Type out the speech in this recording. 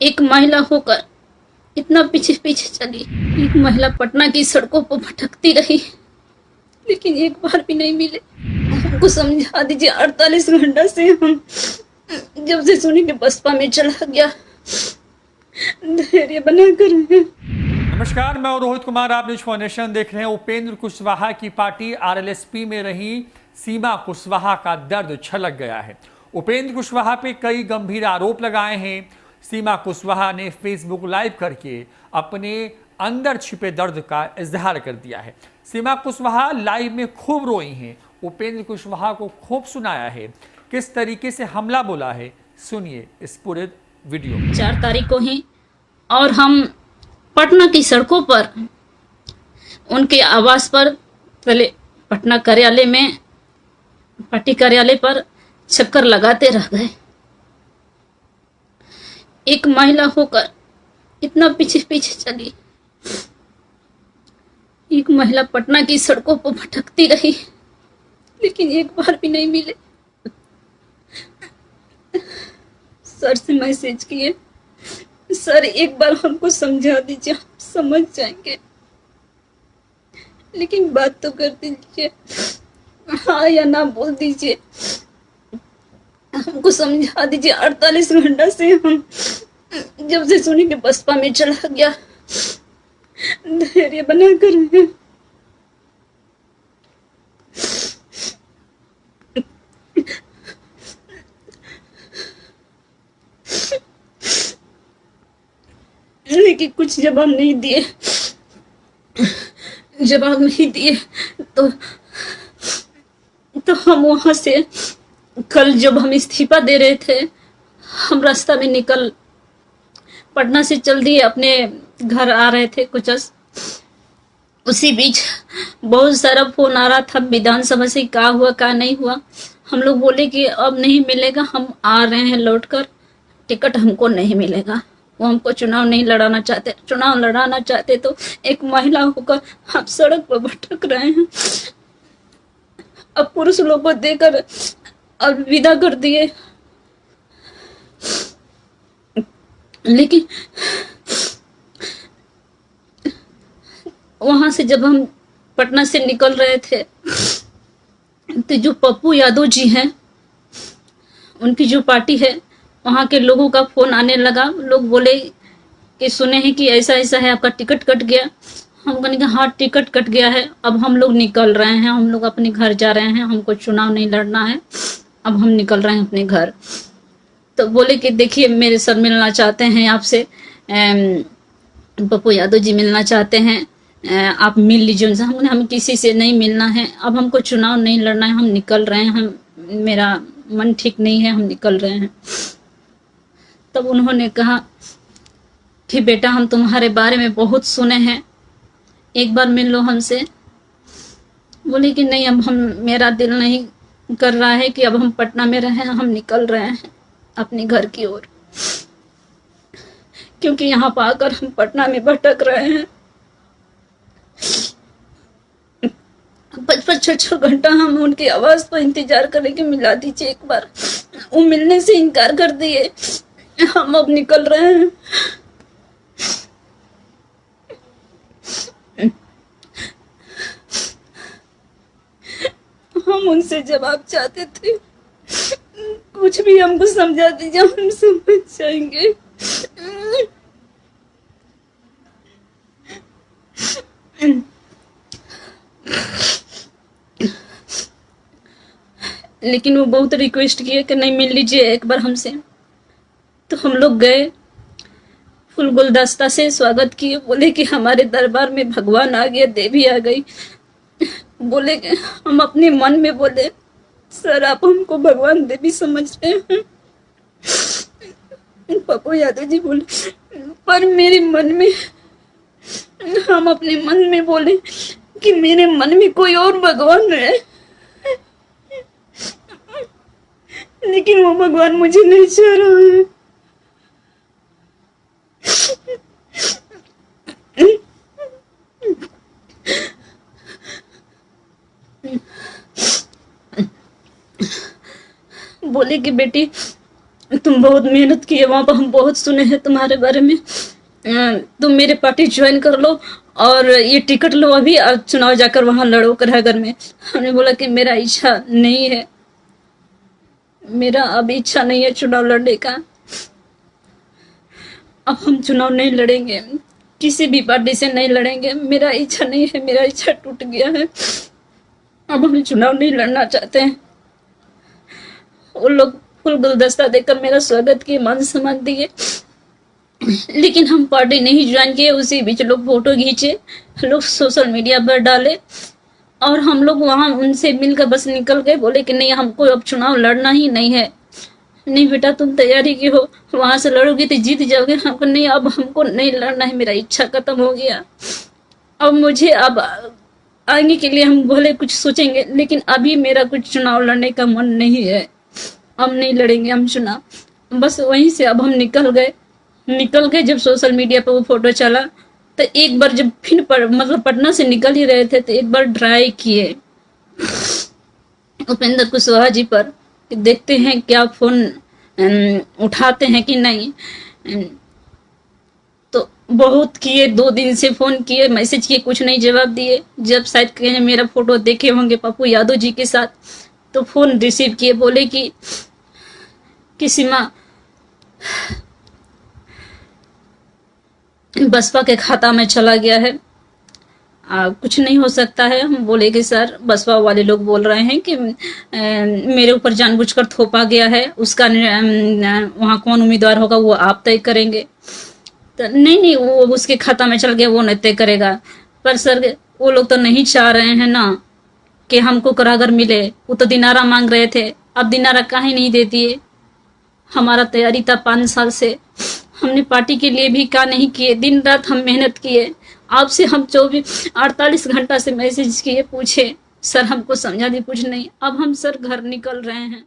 एक महिला होकर इतना पीछे पीछे चली। एक महिला पटना की सड़कों पर भटकती रही, लेकिन एक बार भी नहीं मिले। हमको समझा दीजिए, 48 घंटा से हम जब से सुनी कि बसपा में चला गया, धैर्य बना कर हैं। नमस्कार, मैं रोहित कुमार, आप न्यूज फाउंडेशन देख रहे हैं। उपेंद्र कुशवाहा की पार्टी आरएलएसपी में रही सीमा कुशवाहा का दर्द छलक गया है। उपेंद्र कुशवाहा पे कई गंभीर आरोप लगाए हैं। सीमा कुशवाहा ने फेसबुक लाइव करके अपने अंदर छिपे दर्द का इजहार कर दिया है। सीमा कुशवाहा लाइव में खूब रोई हैं। उपेंद्र कुशवाहा को खूब सुनाया है, किस तरीके से हमला बोला है, सुनिए इस पूरे वीडियो। 4 तारीख को ही और हम पटना की सड़कों पर उनके आवास पर, पहले पटना कार्यालय में, पार्टी कार्यालय पर चक्कर लगाते रह गए। एक महिला होकर इतना पीछे पीछे चली। एक महिला पटना की सड़कों पर भटकती रही, लेकिन एक बार भी नहीं मिले। सर से मैसेज किए, सर एक बार हमको समझा दीजिए, हम समझ जाएंगे, लेकिन बात तो कर दीजिए, हाँ या ना बोल दीजिए, हमको समझा दीजिए। 48 घंटा से हम जब से सुनी कि बसपा में चला गया, धैर्य बना कर हैं। लेकिन कुछ जवाब नहीं दिए। जवाब नहीं दिए तो हम वहां से, कल जब हम इस्तीफा दे रहे थे, हम रास्ता में निकल पटना से चल दिए, अपने घर आ रहे थे कुछ। उसी बीच बहुत सारा फोन आ रहा था विधानसभा से, क्या हुआ क्या नहीं हुआ। हम लोग बोले कि अब नहीं मिलेगा, हम आ रहे हैं लौटकर, टिकट हमको नहीं मिलेगा। वो हमको चुनाव नहीं लड़ाना चाहते। चुनाव लड़ाना चाहते तो एक महिला होकर आप सड़क पर भटक रहे हैं। अब पुरुष लोग को देकर अब विदा कर दिए। लेकिन वहां से जब हम पटना से निकल रहे थे, तो जो पप्पू यादव जी हैं, उनकी जो पार्टी है, वहां के लोगों का फोन आने लगा। लोग बोले कि सुने हैं कि ऐसा ऐसा है, आपका टिकट कट गया। हम कहने कि हाँ टिकट कट गया है, अब हम लोग निकल रहे हैं, हम लोग अपने घर जा रहे हैं, हमको चुनाव नहीं लड़ना है, अब हम निकल रहे हैं अपने घर। तो बोले कि देखिए मेरे सर मिलना चाहते हैं आपसे, पप्पू यादव जी मिलना चाहते हैं, आप मिल लीजिए उनसे। हमने हमें किसी से नहीं मिलना है, अब हमको चुनाव नहीं लड़ना है, हम निकल रहे हैं, हम मेरा मन ठीक नहीं है, हम निकल रहे हैं। तब उन्होंने कहा कि बेटा हम तुम्हारे बारे में बहुत सुने हैं, एक बार मिल लो हमसे। बोले कि नहीं, अब हम, मेरा दिल नहीं कर रहा है कि अब हम पटना में रहें, हम निकल रहे हैं अपने घर की ओर, क्योंकि यहाँ पर आकर हम पटना में भटक रहे हैं। 5-5 6-6 घंटा हम उनकी आवाज पर इंतजार करें कि मिला दीजिए एक बार। वो मिलने से इनकार कर दिए। हम अब निकल रहे हैं। हम उनसे जवाब चाहते थे, कुछ भी हमको समझा दीजिए, हम समझ जाएंगे। लेकिन वो बहुत रिक्वेस्ट किए कि नहीं, मिल लीजिए एक बार हमसे। तो हम लोग गए, फुल गुलदस्ता से स्वागत किए। बोले कि हमारे दरबार में भगवान आ गया, देवी आ गई। बोले कि हम अपने मन में बोले, सर आप हमको भगवान देवी समझ रहे हैं? पप्पू यादव जी बोले, पर मेरे मन में, हम अपने मन में बोले कि मेरे मन में कोई और भगवान है, लेकिन वो भगवान मुझे नहीं चाह रहा है। बोले कि बेटी तुम बहुत मेहनत किए, वहाँ पर हम बहुत सुने हैं तुम्हारे बारे में, तुम मेरे पार्टी ज्वाइन कर लो और ये टिकट लो अभी और चुनाव जाकर वहाँ लड़ो करागर में। हमने बोला कि मेरा इच्छा नहीं है, मेरा अब इच्छा नहीं है चुनाव लड़ने का, अब हम चुनाव नहीं लड़ेंगे, किसी भी पार्टी से नहीं लड़ेंगे, मेरा इच्छा नहीं है, मेरा इच्छा टूट गया है, अब हम चुनाव नहीं लड़ना चाहते हैं। वो लोग फुल गुलदस्ता देकर मेरा स्वागत किए, मान सम्मान दिए, लेकिन हम पार्टी नहीं ज्वाइन किए। उसी बीच लोग फोटो खींचे, लोग सोशल मीडिया पर डाले और हम लोग वहां उनसे मिलकर बस निकल गए। बोले कि नहीं, हमको अब चुनाव लड़ना ही नहीं है। नहीं बेटा, तुम तैयारी की हो, वहां से लड़ोगी तो जीत जाओगे। हमको नहीं, अब हमको नहीं लड़ना है, मेरा इच्छा खत्म हो गया। अब मुझे अब आगे के लिए हम भले कुछ सोचेंगे, लेकिन अभी मेरा कुछ चुनाव लड़ने का मन नहीं है, हम नहीं लड़ेंगे हम चुनाव। बस वहीं से अब हम निकल गए। जब सोशल मीडिया पर वो फोटो चला तो एक बार जब फिर मतलब पटना से निकल ही रहे थे तो एक बार ट्राई किए उपेंद्र कुशवाहा जी पर, देखते हैं क्या फोन उठाते हैं कि नहीं। तो बहुत किए, 2 दिन से फोन किए, मैसेज किए, कुछ नहीं जवाब दिए। जब शायद कहीं मेरा फोटो देखे होंगे पप्पू यादव जी के साथ, तो फोन रिसीव किए, बोले कि सीमा बसपा के खाता में चला गया है, कुछ नहीं हो सकता है। हम बोले कि सर, बसपा वाले लोग बोल रहे हैं कि मेरे ऊपर जानबूझकर थोपा गया है, उसका वहाँ कौन उम्मीदवार होगा वो आप तय करेंगे। तो नहीं, वो उसके खाता में चल गया, वो नहीं तय करेगा। पर सर, वो लोग तो नहीं चाह रहे हैं ना कि हमको करागर मिले। वो तो दिनारा मांग रहे थे, अब दिनारा काहे नहीं देती है। हमारा तैयारी था 5 साल से, हमने पार्टी के लिए भी का नहीं किए, दिन रात हम मेहनत किए। आपसे हम 48 घंटा से मैसेज किए, पूछे सर हमको समझा दी, कुछ नहीं। अब हम सर घर निकल रहे हैं।